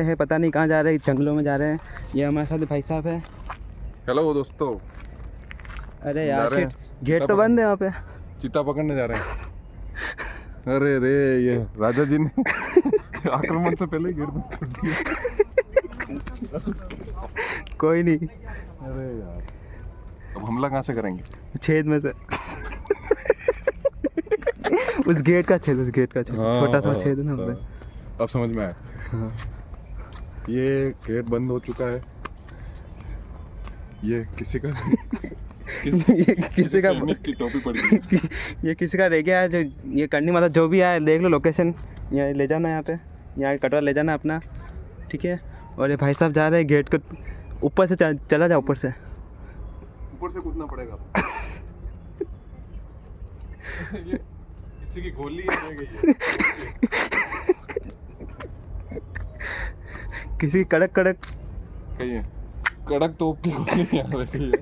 है, पता नहीं कहाँ जा रहे हैं, जंगलों में जा रहे हैं। ये हमारे साथ भाई साहब है। हेलो दोस्तों। अरे यार शिट, गेट तो बंद है वहाँ पे। चीता पकड़ने जा रहे हैं। अरे रे, ये राजा जी ने आक्रमण से पहले गेट बंद कर दिया। कोई नहीं, अरे यार, अब हमला कहाँ से करेंगे? छेद में से उस गेट का छेद, उस गेट का छेद, छोटा सा छेद है ना वहाँ पे। अब समझ में आया। ये गेट बंद हो चुका है। ये किसी का ये किसी का की टोपी पड़ी है। ये किसी का रह गया है, जो ये करनी मतलब जो भी है, देख लो लोकेशन, यहाँ ले जाना, यहाँ पे यहाँ कटवा ले जाना अपना, ठीक है। और ये भाई साहब जा रहे हैं गेट को ऊपर से, चला जाओ ऊपर से कूदना पड़ेगा। ये किसी की गोली रह गई है। किसी कड़क कही है, कड़क तोप की गोली आ रही है।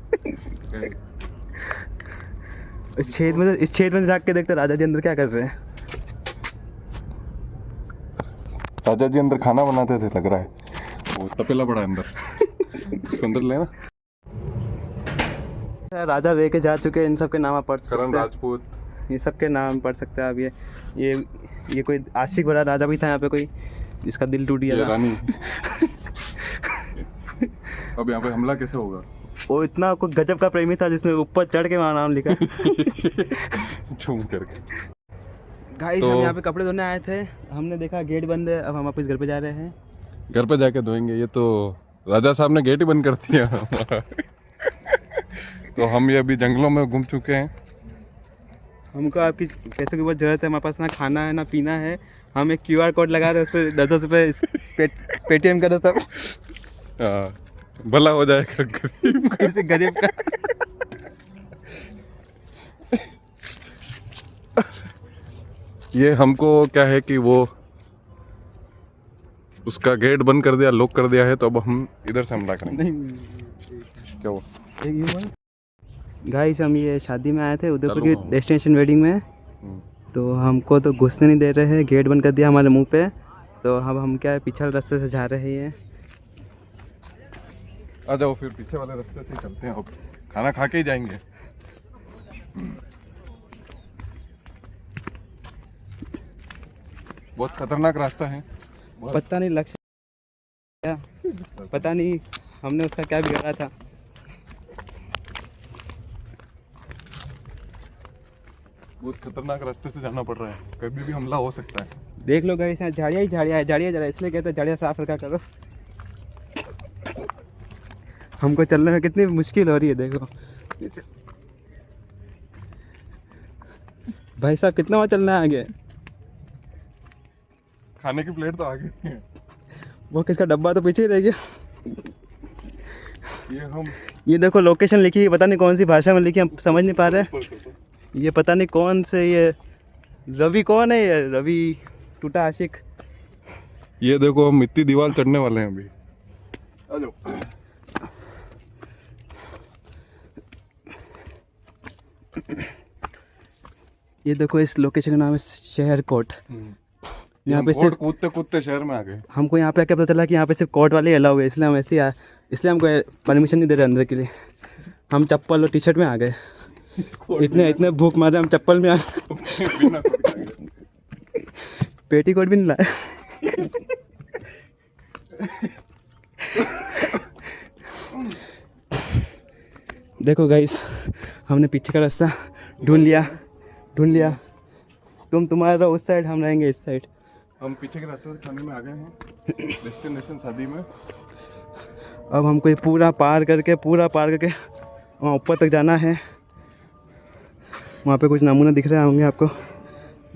इस छेद में झाँक के देखते राजा जी अंदर क्या कर रहे हैं। राजा जी अंदर खाना बनाते थे लग रहा है, वो तपेला पड़ा है अंदर। इसको अंदर लेना। राजा रह के जा चुके हैं, इन सब के नाम आप पढ़ सकते हैं। करण राजपूत, ये सब के नाम पढ़ सकते हैं आप। ये कोई आशिक भरा राजा भी था यहाँ पे, कोई इसका दिल टूट गया था। रानी। अब यहाँ पे हमला कैसे होगा? वो इतना कोई गजब का प्रेमी था जिसने ऊपर चढ़ के वहाँ नाम लिखा। झूम करके। गाइस तो हम यहाँ पे कपड़े धोने आए थे, हमने देखा गेट बंद है, अब हम वापस घर पे जा रहे हैं। घर पे जाके धोएंगे। ये तो राजा साहब ने गेट ही बंद कर दिया। तो हम ये अभी जंगलों में घूम चुके हैं। हमको आपकी पैसों की बहुत ज़रूरत है, हमारे पास ना खाना है ना पीना है। हम एक QR कोड लगा रहे हैं, उस पर 10-10 रुपये पेटीएम करो सब। भला हो जाएगा गरीब का। किसी गरीब का। ये हमको क्या है कि वो उसका गेट बंद कर दिया, लॉक कर दिया है, तो अब हम इधर से हमला करेंगे। क्या हुआ? गाइस हम ये शादी में आए थे उदयपुर की डेस्टिनेशन वेडिंग में, तो हमको तो घुसने नहीं दे रहे हैं, गेट बंद कर दिया हमारे मुंह पे। तो अब हम क्या है, पिछले रास्ते से जा रहे हैं। आ जाओ फिर पीछे वाले रास्ते से चलते हैं। अब खाना खा के ही जाएंगे। बहुत खतरनाक रास्ता है। पता नहीं लक्ष्य क्या, पता नहीं हमने उसका क्या बिगाड़ा था। बहुत खतरनाक रास्ते से जाना पड़ रहा है, कभी भी हमला हो सकता है। देख लो गाइस, यहाँ झाड़ियाँ ही झाड़ियाँ है, झाड़ियाँ जरा, इसलिए कहते हैं झाड़ियाँ साफ रखा करो। हमको चलने में कितनी मुश्किल हो रही है, देखो भाई साहब कितना वहाँ चलना है आगे। खाने की प्लेट तो आगे है। वो किसका डब्बा तो पीछे ही रह गया। ये देखो लोकेशन लिखी है, पता नहीं कौन सी भाषा में लिखी, हम समझ नहीं पा रहे। ये पता नहीं कौन से, ये रवि कौन है, ये रवि टूटा आशिक। ये देखो हम इतनी दीवार चढ़ने वाले हैं अभी। आ जाओ। ये देखो इस लोकेशन का नाम है शहर कोट। यहाँ पे सिर्फ कूदते कूदते शहर में आ गए। हमको यहाँ पे आके पता चला कि यहाँ पे सिर्फ कोर्ट वाले अलाउ है, इसलिए हम ऐसे ही इसलिए हमको परमिशन नहीं दे रहे अंदर के लिए। हम चप्पल और टी-शर्ट में आ गए। इतने भूख मारे हम चप्पल में आ गए। पेटीकोट भी नहीं लाए। देखो गाइस, हमने पीछे का रास्ता ढूंढ लिया। तुम्हारा उस साइड, हम रहेंगे इस साइड। हम पीछे के रास्ते से खाने में आ गए हैं डेस्टिनेशन शादी में। अब हमको ये पूरा पार करके वहाँ ऊपर तक जाना है। वहाँ पे कुछ नमूने दिख रहे होंगे आपको,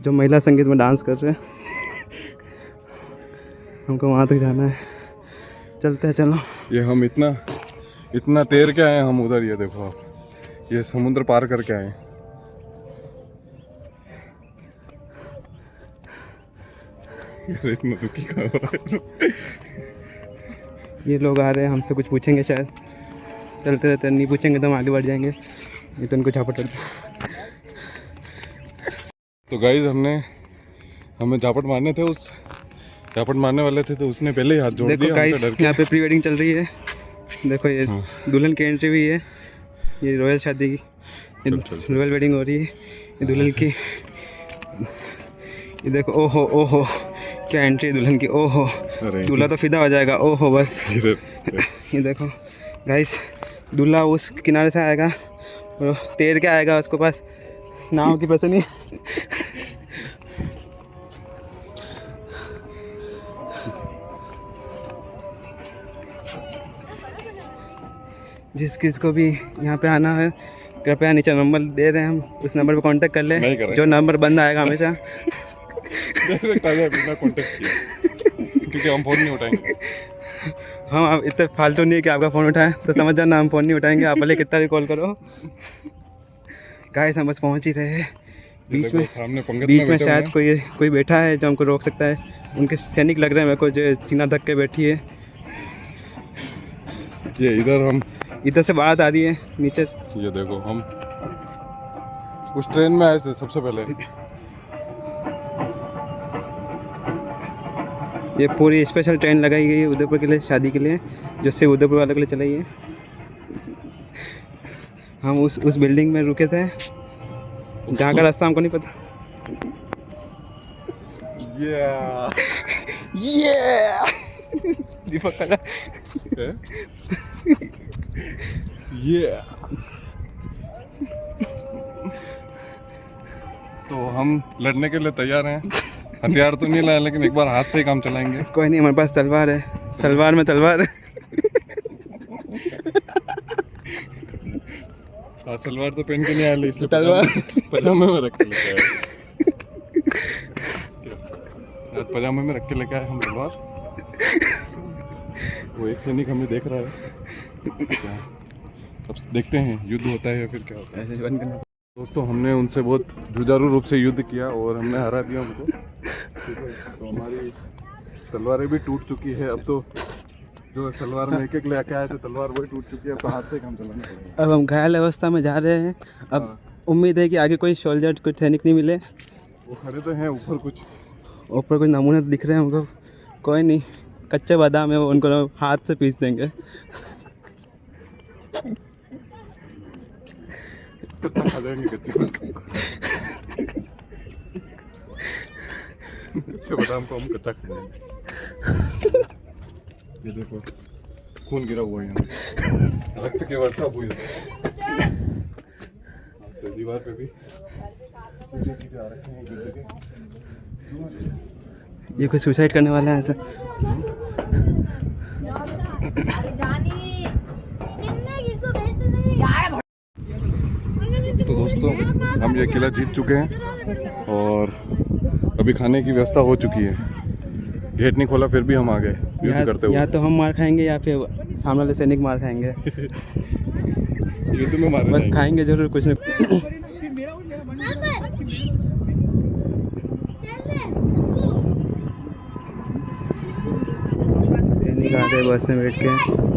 जो महिला संगीत में डांस कर रहे हैं। हमको वहाँ तक जाना है, चलते हैं, चलो। ये हम इतना तैर के आए हम उधर। ये देखो आप, ये समुद्र पार करके आए। इतना दुखी का हो रहा है। ये लोग आ रहे हैं, हमसे कुछ पूछेंगे शायद। चलते रहते हैं, नहीं पूछेंगे तो हम आगे बढ़ जाएंगे, ये तो उनको झापट करते। तो गाइस हमें झापट मारने थे उस झापट मारने वाले थे तो उसने पहले ही हाथ जोड़ देखो दिया गाइस, हमसे डर के। यहाँ पे प्री वेडिंग चल रही है। देखो ये हाँ। दुल्हन की एंट्री हुई है। ये रॉयल शादी की चल। रॉयल वेडिंग हो रही है। ये दुल्हन की, ये देखो, ओहो ओहो क्या एंट्री है दुल्हन की, ओहो अरे दूल्हा तो फिदा हो जाएगा, ओहो बस। इधर ये देखो गाइस, दूल्हा उस किनारे से आएगा और तैर के आएगा, उसके पास नाव की पैसे नहीं। जिस किसको भी यहाँ पे आना है कृपया नीचे नंबर दे रहे हैं हम, उस नंबर पे कांटेक्ट कर नहीं कर ले। रहे। जो नंबर बंद आएगा हमेशा बिना कांटेक्ट किया, क्योंकि हम फोन नहीं उठाएंगे। हम आप इतने फालतू नहीं है कि आपका फ़ोन उठाएं, तो समझ जाना हम फ़ोन नहीं उठाएंगे, आप भले कितना भी कॉल करो। गाइस हम बस पहुँच ही रहे हैं। बीच में सामने पंगत बीच में शायद कोई बैठा है जो हमको रोक सकता है। उनके सैनिक लग रहे हैं मेरे को, जो सीना धक के बैठी है। ये इधर हम, इधर से बात आ रही है नीचे से। ये देखो हम उस ट्रेन में आए थे सबसे पहले। ये पूरी स्पेशल ट्रेन लगाई गई है उदयपुर के लिए, शादी के लिए, जो सिर्फ उदयपुर वालों के लिए चलाई है। हम उस बिल्डिंग में रुके थे जहाँ का रास्ता हमको नहीं पता। दीपक का तो हम लड़ने के लिए तैयार हैं। हथियार तो नहीं लाए, लेकिन एक बार हाथ से ही काम चलाएंगे। कोई नहीं, हमारे पास तलवार है, सलवार में तलवार है। सलवार तो पहन के नहीं आए, इसलिए तलवार पजामे में रख के लेके आए। आज पजामे में रख के लेके आए हम तलवार। वो एक सैनिक हमें देख रहा है। अब देखते हैं युद्ध होता है या फिर क्या होता है। दोस्तों हमने उनसे बहुत जुझारू रूप से युद्ध किया और हमने हरा दिया उनको। ठीक है, तो हमारी तलवारें भी टूट चुकी है। अब तो जो तलवार में एक लेके आए थे तलवार वही टूट चुकी है। अब तो हाथ से काम चलाना पड़ेगा। अब हम घायल अवस्था में जा रहे हैं। अब उम्मीद है कि आगे कोई सोल्जर, कोई सैनिक नहीं मिले। वो खड़े तो हैं ऊपर, कुछ नमूने दिख रहे हैं हमको। कोई नहीं, कच्चे बादाम है वो, उनको हाथ से पीस देंगे। खा जाएंगे कच्चे बादाम को हम कच्चा खा जाएंगे। ये देखो खून गिरा हुआ है यहाँ, रक्त की वर्षा हुई है। तो दीवार पे भी आ रखे हैं गिर के। ये कोई सुसाइड करने वाला है ऐसा। तो दोस्तों हम ये किला जीत चुके हैं और अभी खाने की व्यवस्था हो चुकी है। गेट नहीं खोला फिर भी हम आ गए युद्ध करते हुए। या तो हम मार खाएंगे या फिर सामने वाले सैनिक मार खाएंगे। युद्ध में मारे बस खाएंगे जरूर कुछ न। सैनिक आ रहे बस में बैठ के।